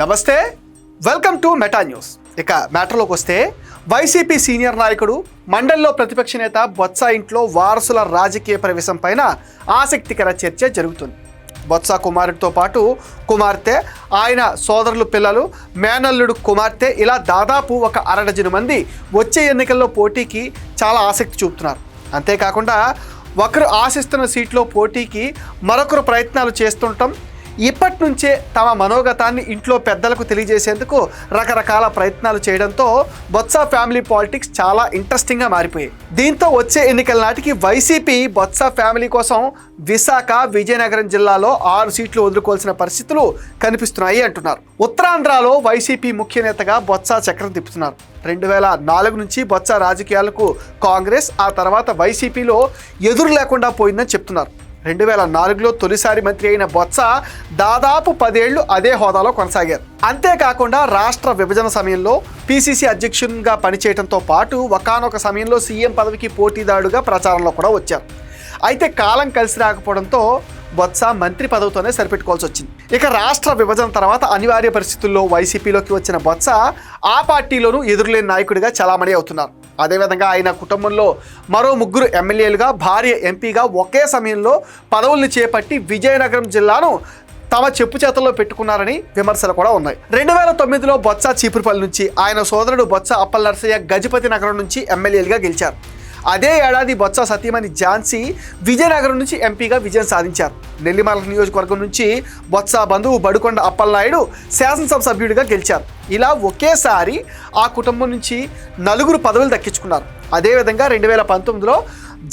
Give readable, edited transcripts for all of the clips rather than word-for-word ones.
నమస్తే, welcome to meta news. ఇక మ్యాటర్లోకి వస్తే, వైసీపీ సీనియర్ నాయకుడు మండలిలో ప్రతిపక్ష నేత బొత్స ఇంట్లో వారసుల రాజకీయ ప్రవేశం పైన ఆసక్తికర చర్చ జరుగుతుంది. బొత్స కుమారుడితో పాటు కుమార్తె, ఆయన సోదరులు పిల్లలు, మేనల్లుడు కుమార్తె, ఇలా దాదాపు ఒక అరడజను మంది వచ్చే ఎన్నికల్లో పోటీకి చాలా ఆసక్తి చూపుతున్నారు. అంతేకాకుండా ఒకరు ఆశిస్తున్న సీట్లో పోటీకి మరొకరు ప్రయత్నాలు చేస్తుండటం, ఇప్పటి నుంచే తమ మనోగతాన్ని ఇంట్లో పెద్దలకు తెలియజేసేందుకు రకరకాల ప్రయత్నాలు చేయడంతో బొత్స ఫ్యామిలీ పాలిటిక్స్ చాలా ఇంట్రెస్టింగ్గా మారిపోయాయి. దీంతో వచ్చే ఎన్నికల నాటికి వైసీపీ బొత్స ఫ్యామిలీ కోసం విశాఖ, విజయనగరం జిల్లాలో 6 సీట్లు వదులుకోవాల్సిన పరిస్థితులు కనిపిస్తున్నాయి అంటున్నారు. ఉత్తరాంధ్రలో వైసీపీ ముఖ్య నేతగా బొత్స చక్రం తిప్పుతున్నారు. 2004 నుంచి బొత్స రాజకీయాలకు కాంగ్రెస్, ఆ తర్వాత వైసీపీలో ఎదురు లేకుండా పోయిందని చెప్తున్నారు. 2004లో తొలిసారి మంత్రి అయిన బొత్స దాదాపు 10 ఏళ్లు అదే హోదాలో కొనసాగారు. అంతేకాకుండా రాష్ట్ర విభజన సమయంలో పిసిసి అధ్యక్షునిగా పనిచేయడంతో పాటు ఒకానొక సమయంలో సీఎం పదవికి పోటీదారుడుగా ప్రచారంలో కూడా వచ్చారు. అయితే కాలం కలిసి రాకపోవడంతో బొత్స మంత్రి పదవితోనే సరిపెట్టుకోవాల్సి వచ్చింది. ఇక రాష్ట్ర విభజన తర్వాత అనివార్య పరిస్థితుల్లో వైసీపీలోకి వచ్చిన బొత్స ఆ పార్టీలోనూ ఎదురులేని నాయకుడిగా చలామణి అవుతున్నారు. అదేవిధంగా ఆయన కుటుంబంలో మరో 3 ఎమ్మెల్యేలుగా, భార్య ఎంపీగా ఒకే సమయంలో పదవుల్ని చేపట్టి విజయనగరం జిల్లాను తమ చెప్పు చేతల్లో పెట్టుకున్నారని విమర్శలు కూడా ఉన్నాయి. 2009లో బొత్స చీపురుపల్లి నుంచి, ఆయన సోదరుడు బొత్స అప్పలనరసయ్య గజపతి నగరం నుంచి ఎమ్మెల్యేలుగా గెలిచారు. అదే ఏడాది బొత్స సతీమణి ఝాన్సీ విజయనగరం నుంచి ఎంపీగా విజయం సాధించారు. నెల్లిమర్ల నియోజకవర్గం నుంచి బొత్స బంధువు బడుకొండ అప్పలనాయుడు శాసనసభ సభ్యుడిగా గెలిచారు. ఇలా ఒకేసారి ఆ కుటుంబం నుంచి 4 పదవులు దక్కించుకున్నారు. అదేవిధంగా 2019లో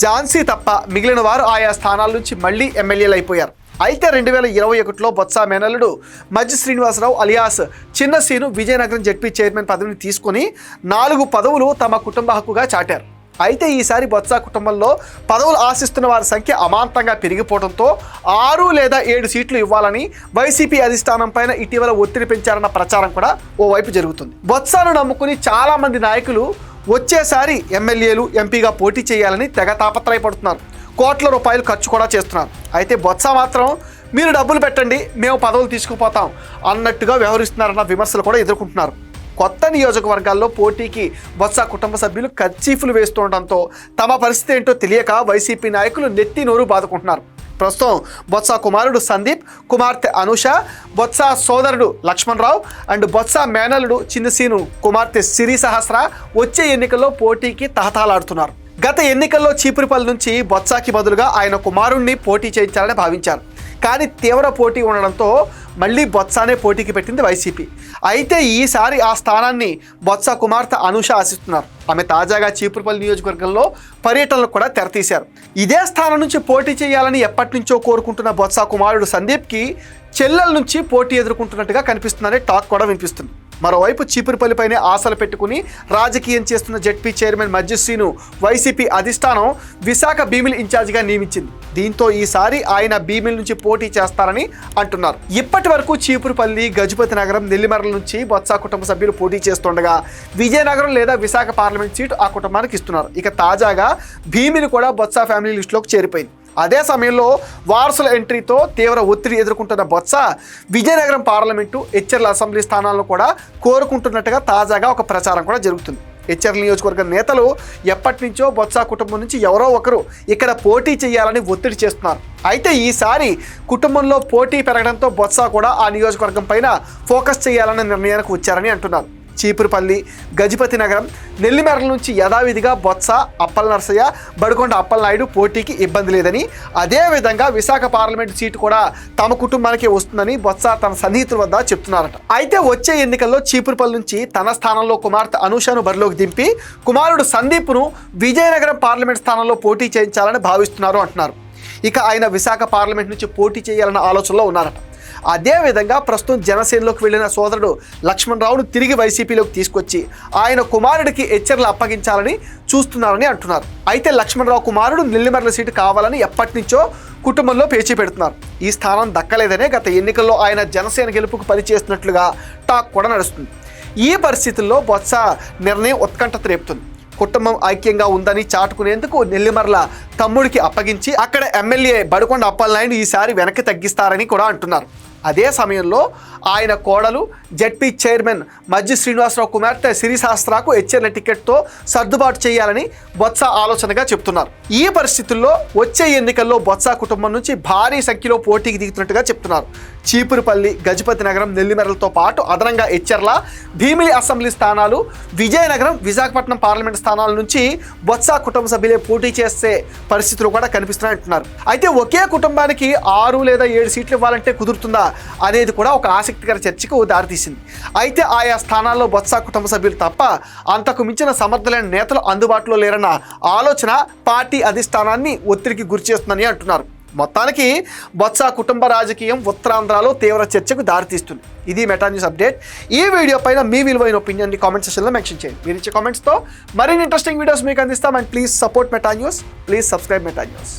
ఝాన్సీ తప్ప మిగిలిన వారు ఆయా స్థానాల నుంచి మళ్ళీ ఎమ్మెల్యేలు అయిపోయారు. అయితే 2021లో బొత్స మేనల్లుడు మజ్జి శ్రీనివాసరావు అలియాస్ చిన్న సీను విజయనగరం జెడ్పీ చైర్మన్ పదవిని తీసుకుని 4 పదవులు తమ కుటుంబ హక్కుగా చాటారు. అయితే ఈసారి బొత్స కుటుంబంలో పదవులు ఆశిస్తున్న వారి సంఖ్య అమాంతంగా పెరిగిపోవడంతో 6 లేదా 7 సీట్లు ఇవ్వాలని వైసీపీ అధిష్టానం పైన ఇటీవల ఒత్తిడి పెంచారన్న ప్రచారం కూడా ఓవైపు జరుగుతుంది. బొత్సను నమ్ముకుని చాలా మంది నాయకులు వచ్చేసారి ఎమ్మెల్యేలు, ఎంపీగా పోటీ చేయాలని తెగ తాపత్రయపడుతున్నారు. కోట్ల రూపాయలు ఖర్చు కూడా చేస్తున్నారు. అయితే బొత్స మాత్రం మీరు డబ్బులు పెట్టండి, మేము పదవులు తీసుకుపోతాం అన్నట్టుగా వ్యవహరిస్తున్నారన్న విమర్శలు కూడా ఎదుర్కొంటున్నారు. కొత్త నియోజకవర్గాల్లో పోటీకి బొత్స కుటుంబ సభ్యులు కర్చీఫ్లు వేస్తుండటంతో తమ పరిస్థితి ఏంటో తెలియక వైసీపీ నాయకులు నెత్తి నోరు బాదుకుంటున్నారు. ప్రస్తుతం బొత్స కుమారుడు సందీప్, కుమార్తె అనూష, బొత్స సోదరుడు లక్ష్మణరావు అండ్ బొత్స మేనల్లుడు చిన్నసీను కుమార్తె సిరి సహస్ర వచ్చే ఎన్నికల్లో పోటీకి తహతహలాడుతున్నారు. గత ఎన్నికల్లో చీపురుపల్లి నుంచి బొత్సకి బదులుగా ఆయన కుమారుణ్ణి పోటీ చేయించాలని భావించారు. కానీ తీవ్ర పోటీ ఉండడంతో మళ్ళీ బొత్సనే పోటీకి పెట్టింది వైసీపీ. అయితే ఈసారి ఆ స్థానాన్ని బొత్స కుమార్తె అనూష ఆశిస్తున్నారు. ఆమె తాజాగా చీపురుపల్లి నియోజకవర్గంలో పర్యటనలు కూడా తెరతీశారు. ఇదే స్థానం నుంచి పోటీ చేయాలని ఎప్పటి నుంచో కోరుకుంటున్న బొత్స కుమారుడు సందీప్కి చెల్లెల నుంచి పోటీ ఎదుర్కొంటున్నట్టుగా కనిపిస్తుందనే టాక్ కూడా వినిపిస్తుంది. మరోవైపు చీపురుపల్లిపైనే ఆశలు పెట్టుకుని రాజకీయం చేస్తున్న జెడ్పీ చైర్మన్ మజ్జి శ్రీను వైసీపీ అధిష్టానం విశాఖ భీమిలి ఇన్ఛార్జిగా నియమించింది. దీంతో ఈసారి ఆయన భీమిలి నుంచి పోటీ చేస్తారని అంటున్నారు. ఇప్పటి వరకు చీపురుపల్లి, గజపతి నగరం, నెల్లిమర్ల నుంచి బొత్స కుటుంబ సభ్యులు పోటీ చేస్తుండగా విజయనగరం లేదా విశాఖ పార్లమెంట్ సీటు ఆ కుటుంబానికి ఇస్తున్నారు. ఇక తాజాగా భీమిలి కూడా బొత్స ఫ్యామిలీ లిస్టులోకి చేరిపోయింది. అదే సమయంలో వారసుల ఎంట్రీతో తీవ్ర ఒత్తిడి ఎదుర్కొంటున్న బొత్స విజయనగరం పార్లమెంటు, ఎచ్చెర్ల అసెంబ్లీ స్థానాలను కూడా కోరుకుంటున్నట్టుగా తాజాగా ఒక ప్రచారం కూడా జరుగుతుంది. ఎచ్చెర్ల నియోజకవర్గ నేతలు ఎప్పటి నుంచో బొత్స కుటుంబం నుంచి ఎవరో ఒకరు ఇక్కడ పోటీ చేయాలని ఒత్తిడి చేస్తున్నారు. అయితే ఈసారి కుటుంబంలో పోటీ పెరగడంతో బొత్స కూడా ఆ నియోజకవర్గం పైన ఫోకస్ చేయాలనే నిర్ణయానికి వచ్చారని అంటున్నారు. చీపురుపల్లి, గజపతి నగరం, నెల్లిమర్ల నుంచి యథావిధిగా బొత్స, అప్పలనరసయ్య, బడుకొండ అప్పలనాయుడు పోటీకి ఇబ్బంది లేదని, అదేవిధంగా విశాఖ పార్లమెంటు సీటు కూడా తమ కుటుంబానికి వస్తుందని బొత్స తన సన్నిహితుల వద్ద చెప్తున్నారట. అయితే వచ్చే ఎన్నికల్లో చీపురుపల్లి నుంచి తన స్థానంలో కుమార్తె అనూషను బరిలోకి దింపి కుమారుడు సందీప్ను విజయనగరం పార్లమెంట్ స్థానంలో పోటీ చేయించాలని భావిస్తున్నారు అంటున్నారు. ఇక ఆయన విశాఖ పార్లమెంట్ నుంచి పోటీ చేయాలన్న ఆలోచనలో ఉన్నారట. అదేవిధంగా ప్రస్తుతం జనసేనలోకి వెళ్లిన సోదరుడు లక్ష్మణరావును తిరిగి వైసీపీలోకి తీసుకొచ్చి ఆయన కుమారుడికి ఎచ్చెర్లు అప్పగించాలని చూస్తున్నారని అంటున్నారు. అయితే లక్ష్మణరావు కుమారుడు నెల్లిమర్ల సీటు కావాలని ఎప్పటి నుంచో కుటుంబంలో పేచీ పెడుతున్నారు. ఈ స్థానం దక్కలేదనే గత ఎన్నికల్లో ఆయన జనసేన గెలుపుకు పనిచేస్తున్నట్లుగా టాక్ కూడా నడుస్తుంది. ఈ పరిస్థితుల్లో బొత్స నిర్ణయం ఉత్కంఠత రేపుతుంది. కుటుంబం ఐక్యంగా ఉందని చాటుకునేందుకు నెల్లిమర్ల తమ్ముడికి అప్పగించి అక్కడ ఎమ్మెల్యే బడుకొండ అప్పలనాయుడు ఈసారి వెనక్కి తగ్గిస్తారని కూడా అంటున్నారు. అదే సమయంలో ఆయన కోడలు జెడ్పీ చైర్మన్ మజ్జి శ్రీనివాసరావు కుమార్తె సిరిశాస్త్రకు ఎచ్చెర్ల టికెట్తో సర్దుబాటు చేయాలని బొత్స ఆలోచనగా చెప్తున్నారు. ఈ పరిస్థితుల్లో వచ్చే ఎన్నికల్లో బొత్స కుటుంబం నుంచి భారీ సంఖ్యలో పోటీకి దిగుతున్నట్టుగా చెప్తున్నారు. చీపురుపల్లి, గజపతి నగరం, నెల్లిమెరలతో పాటు అదనంగా ఎచ్చెర్ల, భీమిలి అసెంబ్లీ స్థానాలు, విజయనగరం, విశాఖపట్నం పార్లమెంట్ స్థానాల నుంచి బొత్స కుటుంబ సభ్యులే పోటీ చేసే పరిస్థితులు కూడా కనిపిస్తున్నాయంటున్నారు. అయితే ఒకే కుటుంబానికి 6 లేదా 7 సీట్లు ఇవ్వాలంటే కుదురుతుందా అనేది కూడా ఒక ఆసక్తికర చర్చకు దారితీసింది. అయితే ఆయా స్థానాల్లో బొత్స కుటుంబ సభ్యులు తప్ప అంతకు మించిన సమర్థులైన నేతలు అందుబాటులో లేరన్న ఆలోచన పార్టీ అధిష్టానాన్ని ఒత్తిడికి గురిచేస్తుందని అంటున్నారు. మొత్తానికి బొత్స కుటుంబ రాజకీయం ఉత్తరాంధ్రలో తీవ్ర చర్చకు దారితీస్తుంది. ఇది మెటా న్యూస్ అప్డేట్. ఈ వీడియో పైన మీ విలువైన ఒపీనియన్ని కామెంట్ సెక్షన్లో మెన్షన్ చేయండి. మీరు ఇచ్చే కామెంట్స్తో మరిన్ని ఇంట్రెస్టింగ్ వీడియోస్ మీకు అందిస్తాం. And please support meta news. Please subscribe meta news.